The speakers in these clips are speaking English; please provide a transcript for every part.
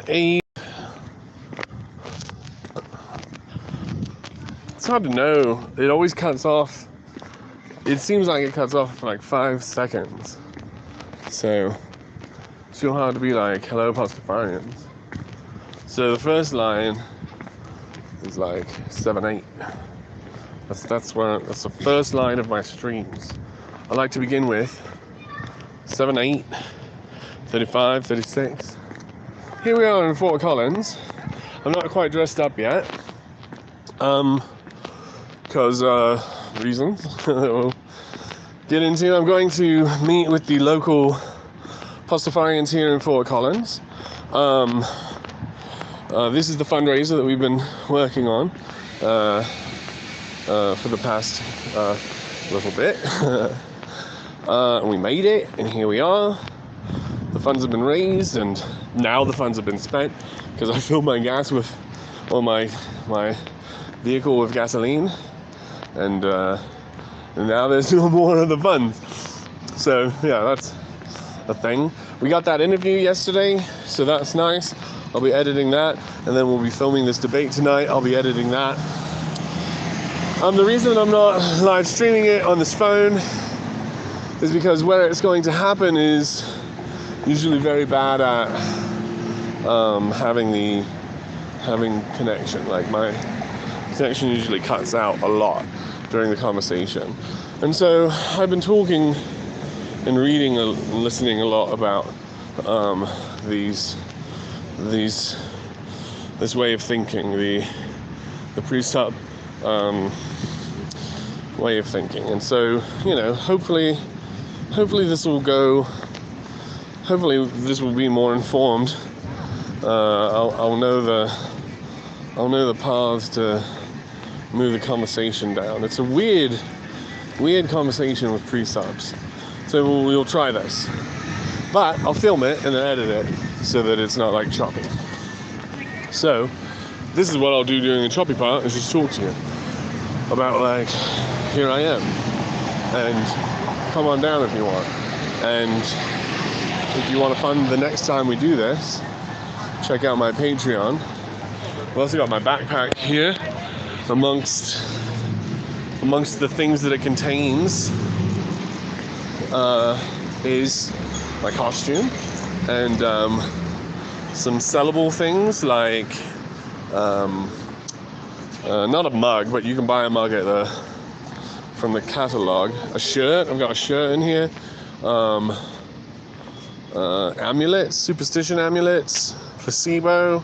it's hard to know. It always cuts off. It seems like it cuts off for like 5 seconds. So it's too hard to be like, hello, Pastafarians. So the first line is like 7-8. That's the first line of my streams. I like to begin with 7-8, 35, 36. Here we are in Fort Collins. I'm not quite dressed up yet. Because reasons we'll get into. I'm going to meet with the local Pastafarians here in Fort Collins. This is the fundraiser that we've been working on for the past little bit. And we made it, and here we are. The funds have been raised, and now the funds have been spent because I filled my gas with, or my vehicle with gasoline, and now there's no more of the funds. So yeah, that's a thing. We got that interview yesterday, so that's nice. I'll be editing that, and then we'll be filming this debate tonight. I'll be editing that. The reason I'm not live streaming it on this phone is because where it's going to happen is usually very bad at having connection. Like my connection usually cuts out a lot during the conversation, and so I've been talking and reading and listening a lot about this way of thinking, the priest-up way of thinking, and so hopefully this will go. Hopefully this will be more informed. I'll know the paths to move the conversation down. It's a weird conversation with pre-subs. So we'll try this. But I'll film it and then edit it so that it's not like choppy. So this is what I'll do during the choppy part, is just talk to you about like, here I am. And come on down if you want. And if you want to fund the next time we do this, check out my Patreon. I've also got my backpack here. Amongst the things that it contains is my costume and some sellable things like not a mug, but you can buy a mug from the catalog. A shirt. I've got a shirt in here. Amulets, superstition amulets, placebo.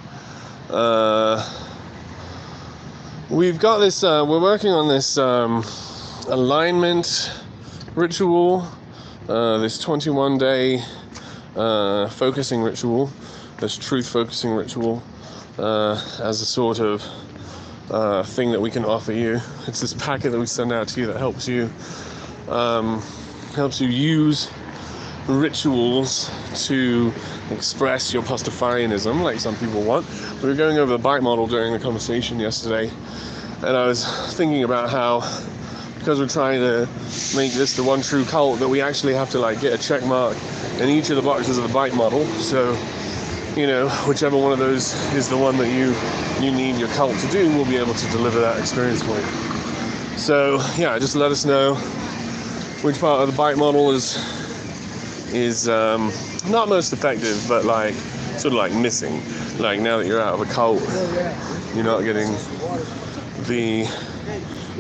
We've got this, we're working on this alignment ritual, this 21-day focusing ritual, this truth focusing ritual, as a sort of thing that we can offer you. It's this packet that we send out to you that helps you use rituals to express your Pastafarianism, like some people want. We were going over the bite model during the conversation yesterday, and I was thinking about how, because we're trying to make this the one true cult, that we actually have to like get a check mark in each of the boxes of the bite model. So, whichever one of those is the one that you need your cult to do, we'll be able to deliver that experience for you. So yeah, just let us know which part of the bite model is not most effective, but like sort of like missing. Like now that you're out of a cult, you're not getting the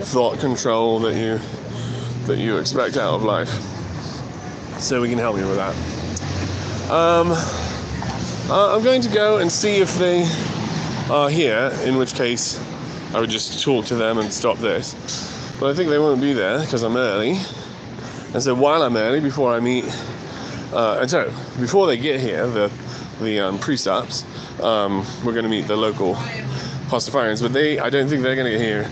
thought control that you expect out of life. So we can help you with that. I'm going to go and see if they are here, in which case I would just talk to them and stop this. But I think they won't be there because I'm early. And so while I'm early, before I meet, before they get here, the pre-stops, we're going to meet the local Pastafarians. But I don't think they're going to get here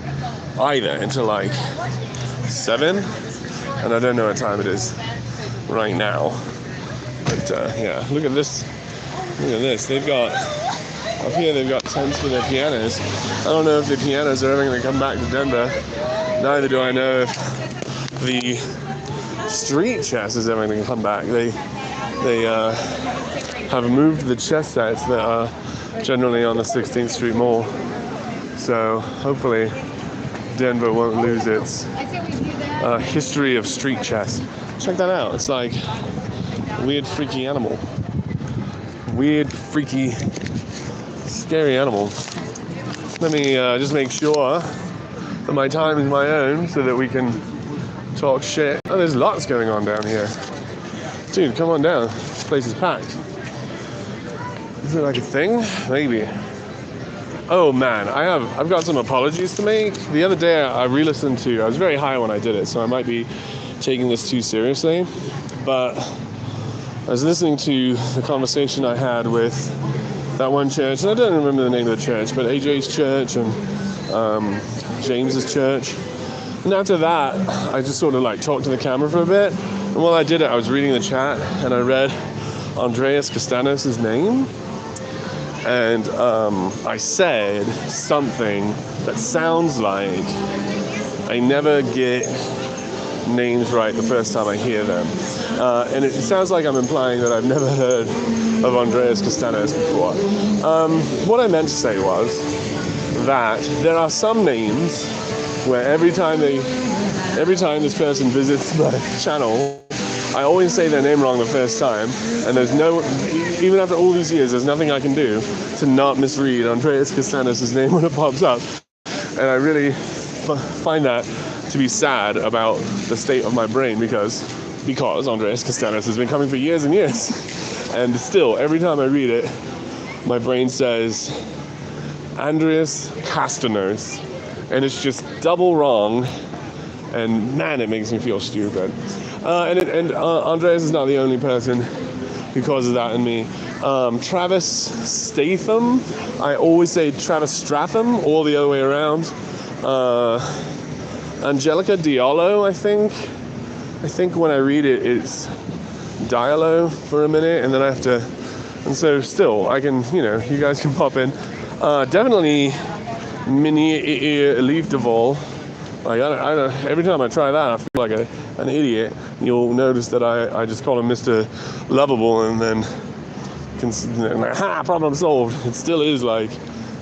either until like 7. And I don't know what time it is right now. But yeah, look at this. Look at this. They've got tents for their pianos. I don't know if the pianos are ever going to come back to Denver. Neither do I know if the street chess is ever going to come back. They have moved the chess sets that are generally on the 16th Street Mall. So hopefully Denver won't lose its history of street chess. Check that out. It's like a weird, freaky animal. Weird, freaky, scary animal. Let me just make sure that my time is my own so that we can talk shit. Oh, there's lots going on down here. Dude, come on down. This place is packed. Is it like a thing? Maybe. Oh man, I've got some apologies to make. The other day I re-listened to, I was very high when I did it, so I might be taking this too seriously, but I was listening to the conversation I had with that one church, and I don't remember the name of the church, but AJ's church and James's church. And after that, I just sort of like talked to the camera for a bit, and while I did it, I was reading the chat, and I read Andreas Castanos' name. And I said something that sounds like I never get names right the first time I hear them. And it sounds like I'm implying that I've never heard of Andreas Castanos before. What I meant to say was that there are some names where every time this person visits my channel, I always say their name wrong the first time, and there's even after all these years, there's nothing I can do to not misread Andreas Castanos' name when it pops up. And I really find that to be sad about the state of my brain because Andreas Castanos has been coming for years and years. And still, every time I read it, my brain says Andreas Castanos, and it's just double wrong, and man, it makes me feel stupid. And Andreas is not the only person who causes that in me. Travis Statham, I always say Travis Stratham, or the other way around. Angelica Diallo, I think when I read it, it's Diallo for a minute, and then I have to, and so still, I can, you guys can pop in. Definitely Mini Leaf Deval. Like, I don't, every time I try that, I feel like an idiot. You'll notice that I just call him Mr. Lovable, and then, problem solved. It still is like,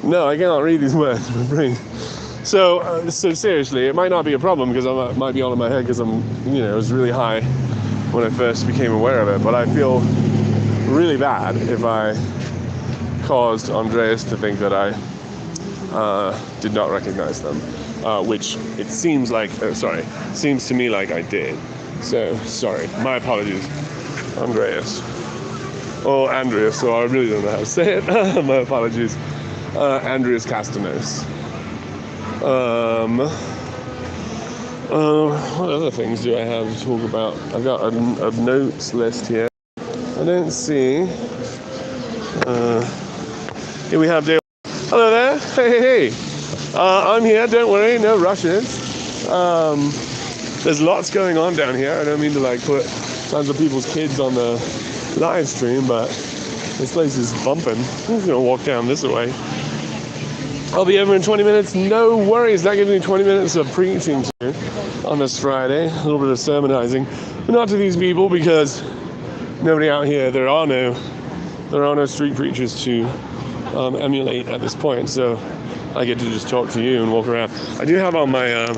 no, I cannot read these words in my brain. So seriously, it might not be a problem because I might be all in my head because I'm, it was really high when I first became aware of it. But I feel really bad if I caused Andreas to think that I did not recognize them. Which it seems to me like I did. So, sorry. My apologies, Andreas. Or Andreas, so I really don't know how to say it. My apologies. Andreas Castanos. What other things do I have to talk about? I've got a notes list here. I don't see. Here we have Dale. Hello there. Hey. I'm here, don't worry, no rushes. There's lots going on down here. I don't mean to put tons of people's kids on the live stream, but this place is bumping. I'm just going to walk down this way. I'll be over in 20 minutes, no worries. That gives me 20 minutes of preaching too on this Friday. A little bit of sermonizing, but not to these people because nobody out here, there are no street preachers to emulate at this point, so I get to just talk to you and walk around. I do have on my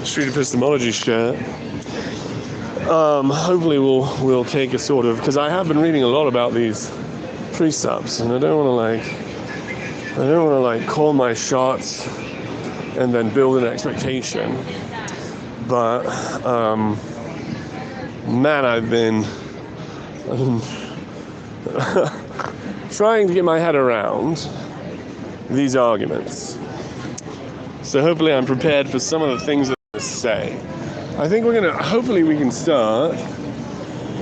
street epistemology shirt. Hopefully we'll take a sort of, because I have been reading a lot about these precepts, and I don't want to call my shots and then build an expectation. But man, I've been trying to get my head around these arguments. So hopefully I'm prepared for some of the things that I say. I think hopefully we can start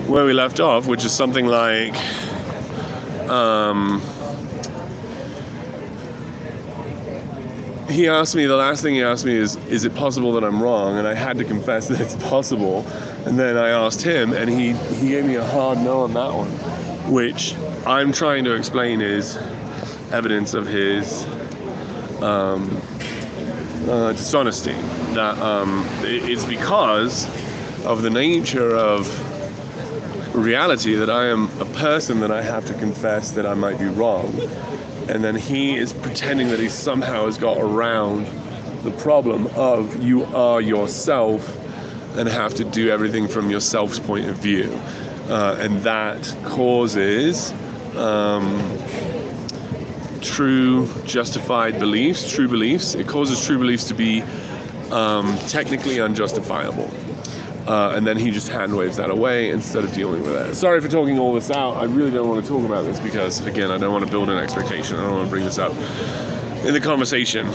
where we left off, which is something like, the last thing he asked me is it possible that I'm wrong? And I had to confess that it's possible. And then I asked him, and he gave me a hard no on that one, which I'm trying to explain is evidence of his dishonesty. That it's because of the nature of reality that I am a person, that I have to confess that I might be wrong. And then he is pretending that he somehow has got around the problem of you are yourself and have to do everything from yourself's point of view. And that causes true justified beliefs, true beliefs. It causes true beliefs to be technically unjustifiable. And then he just hand waves that away instead of dealing with it. Sorry for talking all this out. I really don't want to talk about this because, again, I don't want to build an expectation. I don't want to bring this up in the conversation.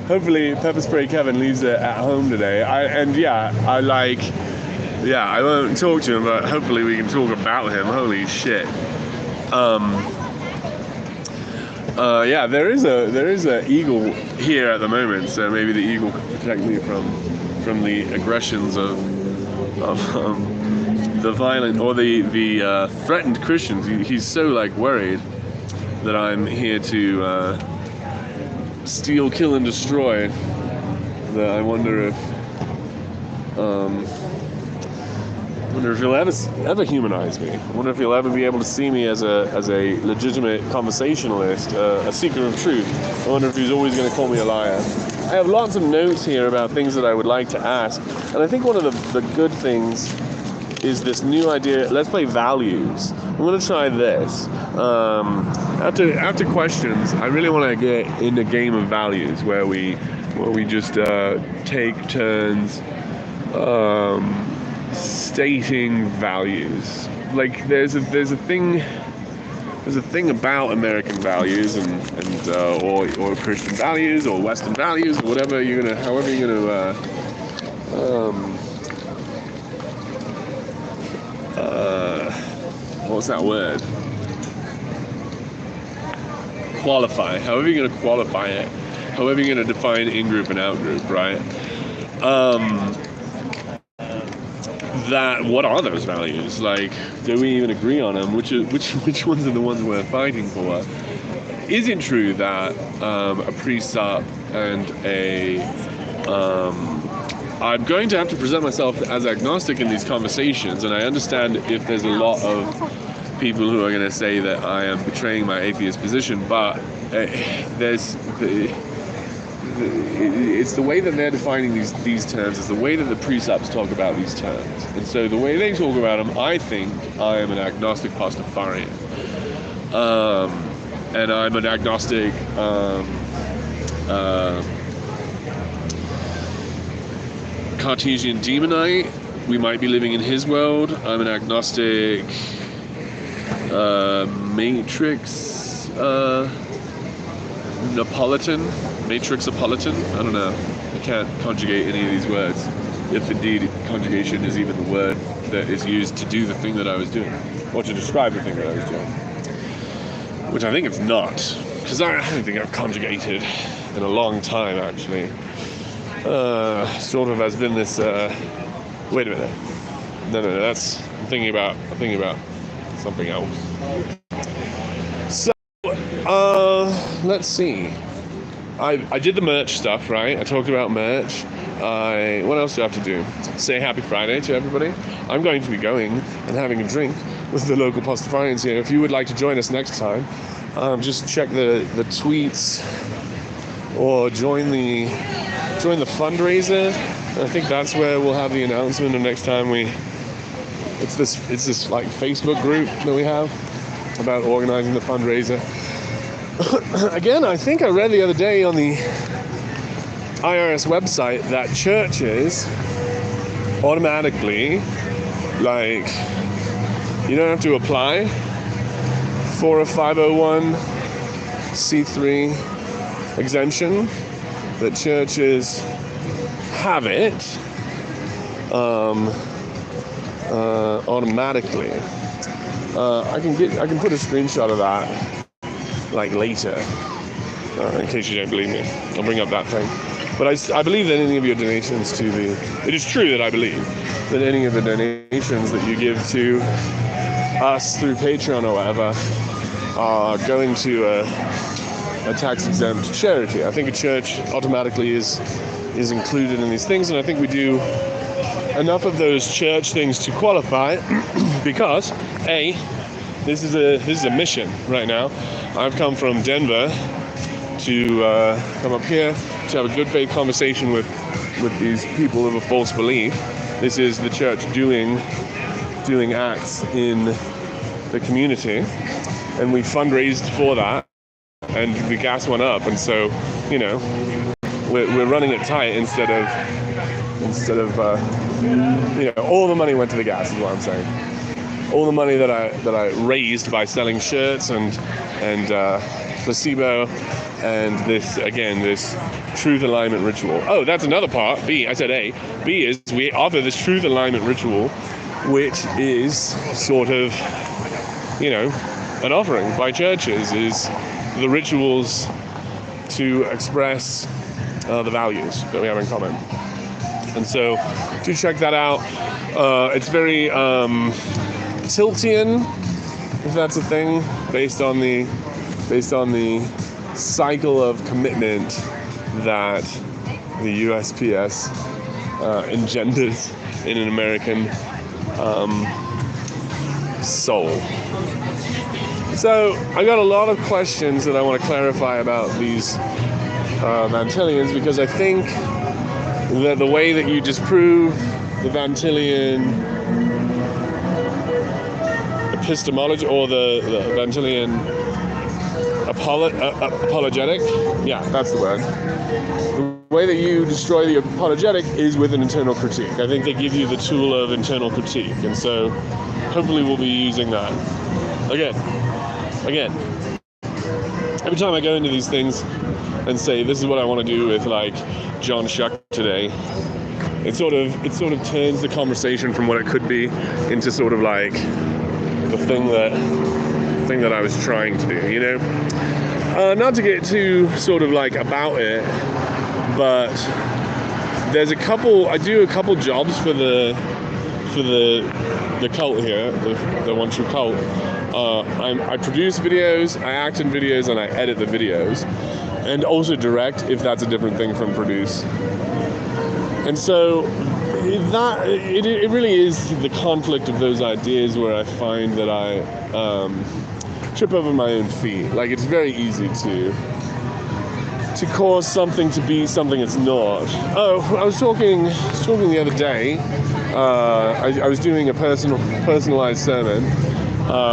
Hopefully Pepper Spray Kevin leaves it at home today. I won't talk to him, but hopefully we can talk about him. Holy shit. There is a eagle here at the moment, so maybe the eagle could protect me from the aggressions of the violent or the threatened Christians. He's so worried that I'm here to steal, kill, and destroy that I wonder if he'll ever humanize me. I wonder if he'll ever be able to see me as a legitimate conversationalist, a seeker of truth. I wonder if he's always going to call me a liar. I have lots of notes here about things that I would like to ask, and I think one of the good things is this new idea. Let's play values. I'm going to try this. After questions, I really want to get in a game of values where we just take turns stating values. There's a thing about American values or Christian values or Western values, or however you're gonna what's that word? Qualify. However you're gonna qualify it. However you're gonna define in-group and out-group, right? What are those values? Do we even agree on them? Which ones are the ones we're fighting for? Is it true that a pre-sup and I'm going to have to present myself as agnostic in these conversations, and I understand if there's a lot of people who are going to say that I am betraying my atheist position, but it's the way that they're defining these terms, is the way that the precepts talk about these terms. And so the way they talk about them, I think I am an agnostic Pastafarian. And I'm an agnostic Cartesian demonite. We might be living in his world. I'm an agnostic matrix Matrixopolitan. I don't know. I can't conjugate any of these words. If indeed conjugation is even the word that is used to do the thing that I was doing, or to describe the thing that I was doing. Which I think it's not, because I don't think I've conjugated in a long time, actually. Sort of has been this. Wait a minute. No. That's I'm thinking about something else. So, let's see. I did the merch stuff, right? I talked about merch. What else do I have to do? Say Happy Friday to everybody. I'm going to be going and having a drink with the local Pastafarians here. If you would like to join us next time, just check the tweets or join the fundraiser. I think that's where we'll have the announcement of next time it's this Facebook group that we have about organizing the fundraiser. Again, I think I read the other day on the IRS website that churches automatically, you don't have to apply for a 501c3 exemption, that churches have it automatically. I can put a screenshot of that later, in case you don't believe me. I'll bring up that thing. But I believe that any of your donations it is true that I believe that any of the donations that you give to us through Patreon or whatever are going to a tax-exempt charity. I think a church automatically is included in these things, and I think we do enough of those church things to qualify, because this is a mission right now. I've come from Denver to come up here to have a good faith conversation with these people of a false belief. This is the church doing acts in the community, and we fundraised for that, and the gas went up, and so we're running it tight instead of all the money went to the gas is what I'm saying. All the money that I raised by selling shirts and placebo and this truth alignment ritual. Oh, that's another part. B, I said A. B is we offer this truth alignment ritual, which is sort of, an offering by churches, is the rituals to express the values that we have in common. And so, do check that out. It's very Tiltian, if that's a thing, based on the cycle of commitment that the USPS engendered in an American soul. So I got a lot of questions that I want to clarify about these Vantillians, because I think that the way that you disprove the Vantillian epistemology, or the Vantillian apologetic, that's the word. The way that you destroy the apologetic is with an internal critique. I think they give you the tool of internal critique, and so hopefully we'll be using that. Again, every time I go into these things and say this is what I want to do with like John Shuck today, it sort of turns the conversation from what it could be into sort of like the thing that I was trying to do, not to get too sort of like about it, but I do a couple jobs for the cult here, the One True Cult. I produce videos, I act in videos, and I edit the videos, and also direct, if that's a different thing from produce. And so it really is the conflict of those ideas where I find that I trip over my own feet. Like, it's very easy to cause something to be something it's not. Oh, I was talking the other day. I was doing a personalized sermon,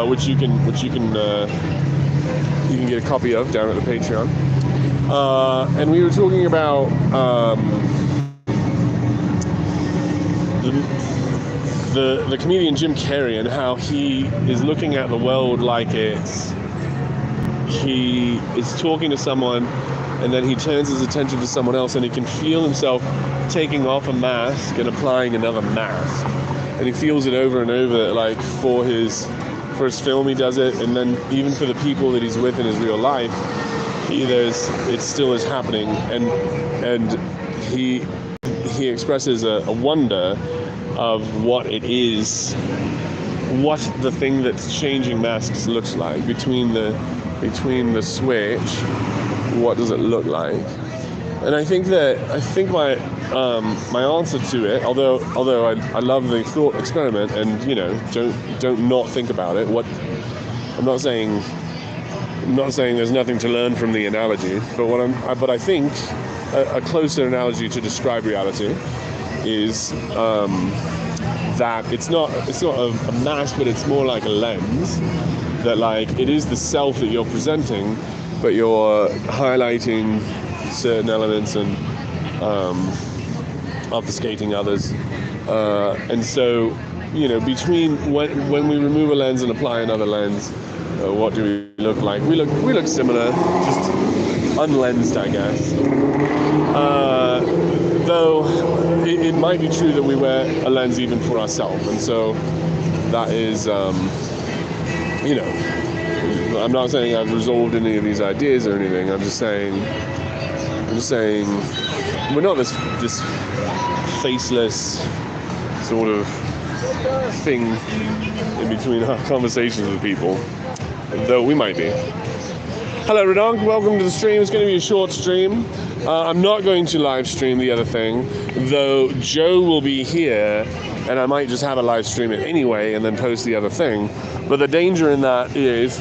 which you can get a copy of down at the Patreon. And we were talking about the comedian Jim Carrey, and how he is looking at the world like he is talking to someone, and then he turns his attention to someone else, and he can feel himself taking off a mask and applying another mask, and he feels it over and over. Like for his film, he does it, and then even for the people that he's with in his real life, it still is happening, and he expresses a wonder of what it is, what the thing that's changing masks looks like between the switch. What does it look like? And I think my answer to it, although I love the thought experiment, and don't not think about it. I'm not saying there's nothing to learn from the analogy, but I think a closer analogy to describe reality is that it's not a mask, but it's more like a lens. That like it is the self that you're presenting, but you're highlighting certain elements and obfuscating others. And so, between when we remove a lens and apply another lens, what do we look like? We look similar, just unlensed, I guess. Though it might be true that we wear a lens even for ourselves, and so that is, I'm not saying I've resolved any of these ideas or anything. I'm just saying we're not this faceless sort of thing in between our conversations with people, though we might be. Hello, Redonk. Welcome to the stream. It's going to be a short stream. I'm not going to live stream the other thing, though Joe will be here, and I might just have a live stream it anyway and then post the other thing. But the danger in that is,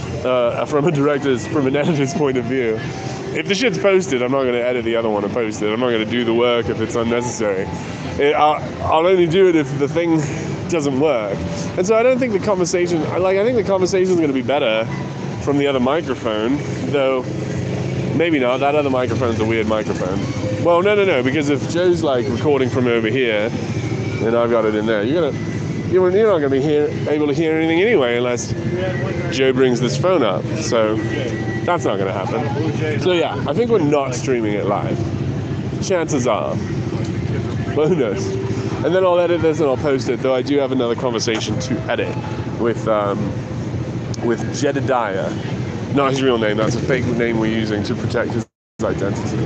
from an editor's point of view, if the shit's posted, I'm not going to edit the other one and post it. I'm not going to do the work if it's unnecessary. I'll only do it if the thing doesn't work. And so I don't think the conversation, I think the conversation is going to be better from the other microphone, though maybe not. That other microphone's a weird microphone. Well, no, because if Joe's like recording from over here, and I've got it in there, you're not going to be able to hear anything anyway unless Joe brings this phone up. So that's not going to happen. So yeah, I think we're not streaming it live. Chances are. Well, who knows? And then I'll edit this and I'll post it, though I do have another conversation to edit with Jedediah. Not his real name, that's a fake name we're using to protect his identity.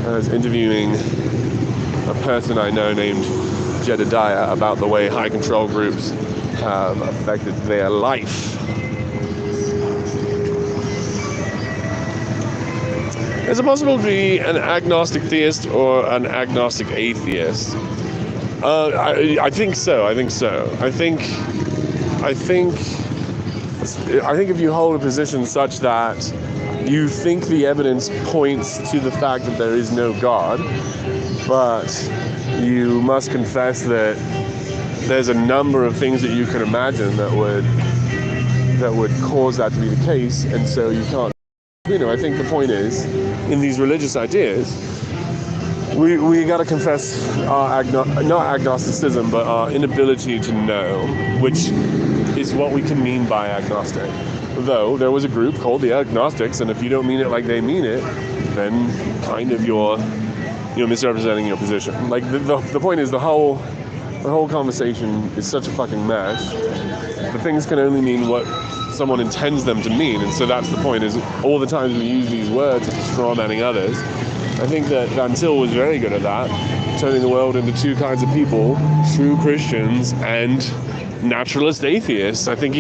I was interviewing a person I know named Jedediah about the way high control groups have affected their life. Is it possible to be an agnostic theist or an agnostic atheist? I think so. I think if you hold a position such that you think the evidence points to the fact that there is no God, but you must confess that there's a number of things that you can imagine that would cause that to be the case, and so you can't. I think the point is, in these religious ideas, we got to confess our not agnosticism, but our inability to know, which is what we can mean by agnostic. Though there was a group called the agnostics, and if you don't mean it like they mean it, then kind of you're misrepresenting your position. Like the point is, the whole conversation is such a fucking mess. The things can only mean what someone intends them to mean, and so that's the point, is all the times we use these words of strawmanning others. I think that Van Til was very good at that, turning the world into two kinds of people: true Christians and naturalist atheists. I think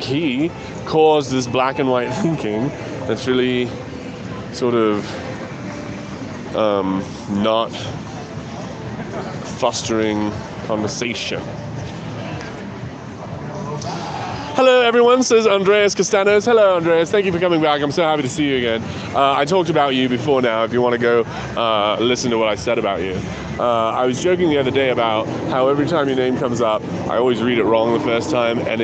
he caused this black and white thinking that's really sort of not fostering conversation. Hello everyone, says Andreas Castanos. Hello Andreas, thank you for coming back. I'm so happy to see you again. I talked about you before now, if you want to go listen to what I said about you. I was joking the other day about how every time your name comes up, I always read it wrong the first time, and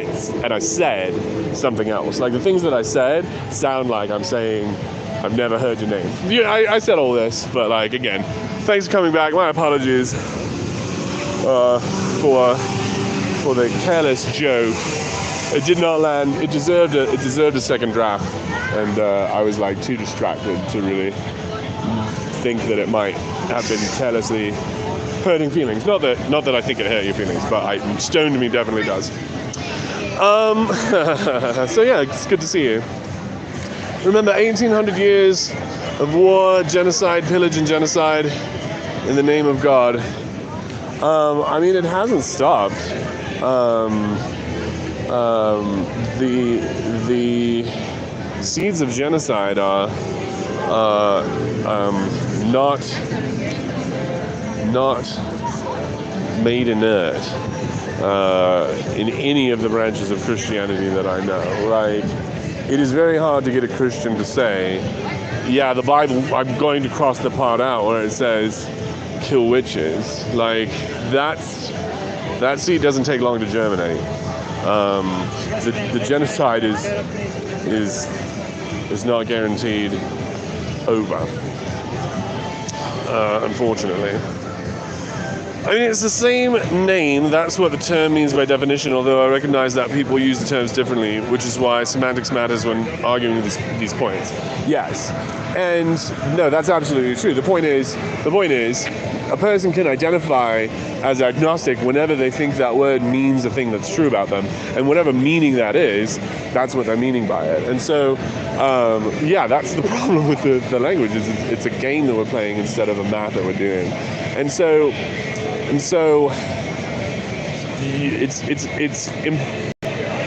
I said something else. Like the things that I said sound like I'm saying, I've never heard your name. Yeah, I said all this, but like, again, thanks for coming back. My apologies for the careless joke. It did not land. It deserved a second draft, and I was like too distracted to really think that it might have been carelessly hurting feelings. Not that I think it hurt your feelings, but stoned to me definitely does. So yeah, it's good to see you. Remember 1800 years of war, genocide, pillage and genocide in the name of God. I mean, it hasn't stopped. The seeds of genocide are not made inert in any of the branches of Christianity that I know. Like, it is very hard to get a Christian to say, yeah, the Bible, I'm going to cross the part out where it says kill witches. Like, that seed doesn't take long to germinate. The genocide is not guaranteed over, unfortunately. I mean, it's the same name. That's what the term means by definition, although I recognize that people use the terms differently, which is why semantics matters when arguing these points. Yes. And no, that's absolutely true. The point is, a person can identify as agnostic whenever they think that word means a thing that's true about them. And whatever meaning that is, that's what they're meaning by it. And so, yeah, that's the problem with the language. It's a game that we're playing instead of a math that we're doing. And so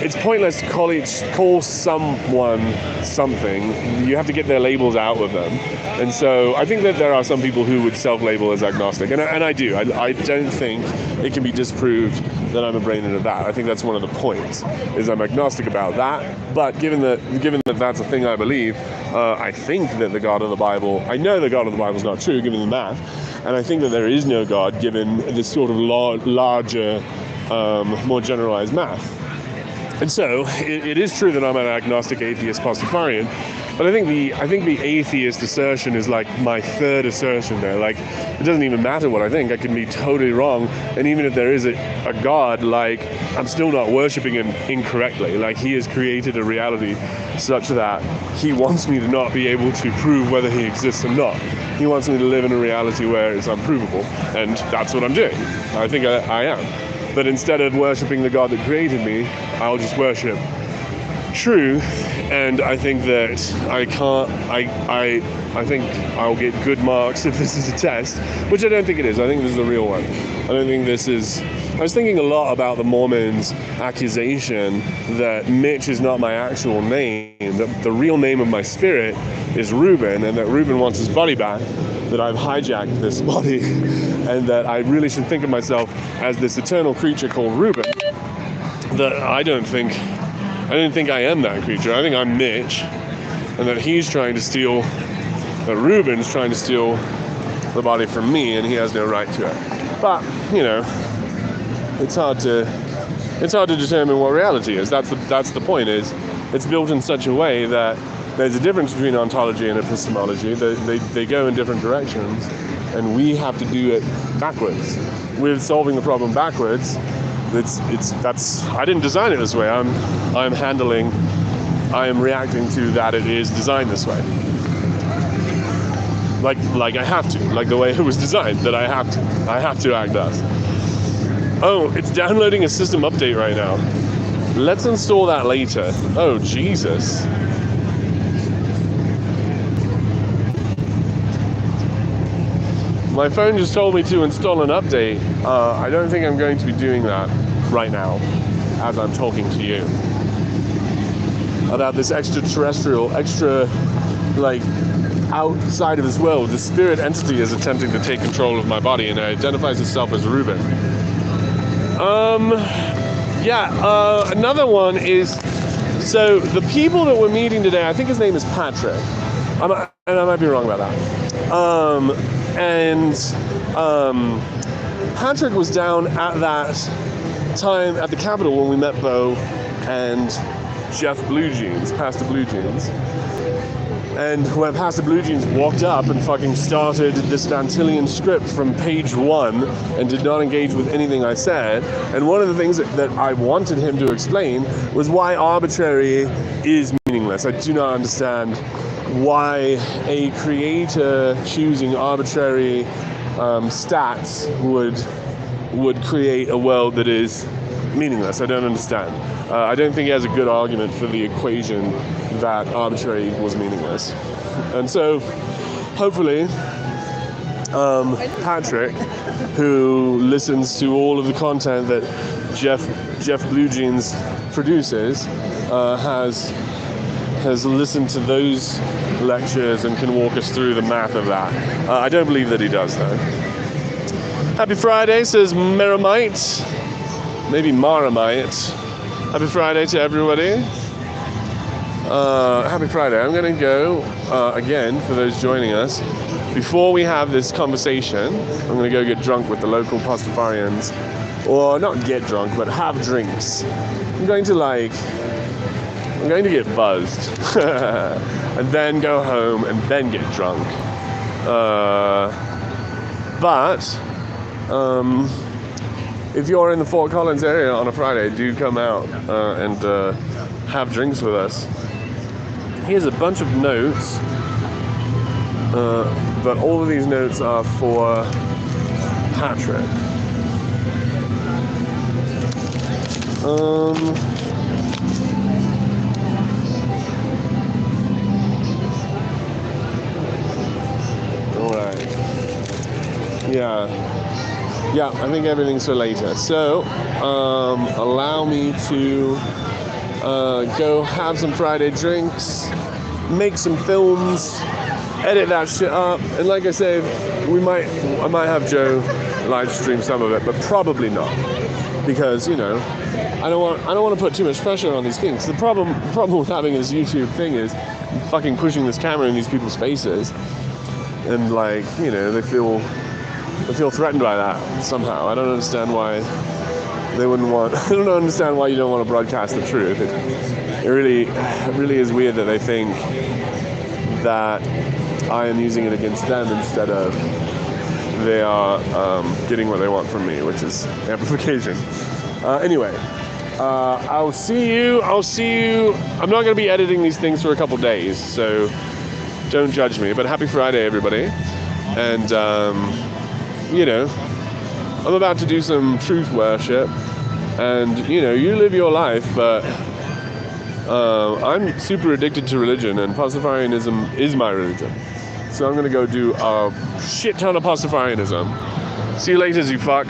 it's pointless to call someone something. You have to get their labels out of them. And so I think that there are some people who would self-label as agnostic, and I do. I don't think it can be disproved that I'm a brain in a vat. I think that's one of the points, is I'm agnostic about that. But given that that's a thing I believe, I think that the God of the Bible, I know the God of the Bible is not true, given the math, and I think that there is no God, given this sort of larger, more generalized math. And so it is true that I'm an agnostic, atheist, Pastafarian, but I think the atheist assertion is like my third assertion there. Like, it doesn't even matter what I think. I can be totally wrong, and even if there is a God, like, I'm still not worshipping him incorrectly. Like, he has created a reality such that he wants me to not be able to prove whether he exists or not. He wants me to live in a reality where it's unprovable, and that's what I'm doing. I think I am. But instead of worshipping the God that created me, I'll just worship truth, and I think that I think I'll get good marks if this is a test, which I don't think it is. I think this is a real one. I don't think this is... I was thinking a lot about the Mormons' accusation that Mitch is not my actual name, that the real name of my spirit is Reuben, and that Reuben wants his body back, that I've hijacked this body, and that I really should think of myself as this eternal creature called Reuben. That I don't think I am that creature. I think I'm Mitch, and that he's trying to steal, that Reuben's trying to steal the body from me, and he has no right to it. But, you know, it's hard to determine what reality is. That's the point. Is it's built in such a way that there's a difference between ontology and epistemology. They go in different directions, and we have to do it backwards. With solving the problem backwards, I didn't design it this way. I am reacting to that it is designed this way. Like I have to, like the way it was designed, that I have to act thus. Oh, it's downloading a system update right now. Let's install that later. Oh, Jesus. My phone just told me to install an update. I don't think I'm going to be doing that right now, as I'm talking to you. About this extraterrestrial, like, outside of this world, the spirit entity is attempting to take control of my body, and it identifies itself as Reuben. Another one is, so the people that we're meeting today, I think his name is Patrick, and I might be wrong about that. Patrick was down at that time at the Capitol when we met Bo and Jeff Blue Jeans, Pastor Blue Jeans. And when Pastor Blue Jeans walked up and fucking started this Dantillian script from page 1 and did not engage with anything I said, and one of the things that I wanted him to explain was why arbitrary is meaningless. I do not understand why a creator choosing arbitrary stats would create a world that is meaningless. I don't understand. I don't think he has a good argument for the equation that arbitrary equals meaningless. And so, hopefully, Patrick, who listens to all of the content that Jeff Blue Jeans produces, has listened to those lectures and can walk us through the math of that. I don't believe that he does, though. Happy Friday, says Meramite. Maybe Maramite. Happy Friday to everybody. Happy Friday. I'm going to go, again, for those joining us, before we have this conversation, I'm going to go get drunk with the local Pastafarians. Or not get drunk, but have drinks. I'm going to get buzzed. And then go home and then get drunk. If you're in the Fort Collins area on a Friday, do come out and have drinks with us. Here's a bunch of notes, but all of these notes are for Patrick. Alright. Yeah, I think everything's for later. So, allow me to go have some Friday drinks, make some films, edit that shit up, and like I say, I might have Joe live stream some of it, but probably not, because I don't want to put too much pressure on these things. The problem with having this YouTube thing is fucking pushing this camera in these people's faces, and they feel threatened by that somehow. I don't understand why they wouldn't want. I don't understand why you don't want to broadcast the truth. It really is weird that they think that I am using it against them instead of they are getting what they want from me, which is amplification. Anyway, I'll see you. I'm not going to be editing these things for a couple days, so don't judge me. But happy Friday, everybody. And, I'm about to do some truth worship. And, you live your life, but I'm super addicted to religion, and Pastafarianism is my religion. So I'm going to go do a shit ton of Pastafarianism. See you later, you fuck.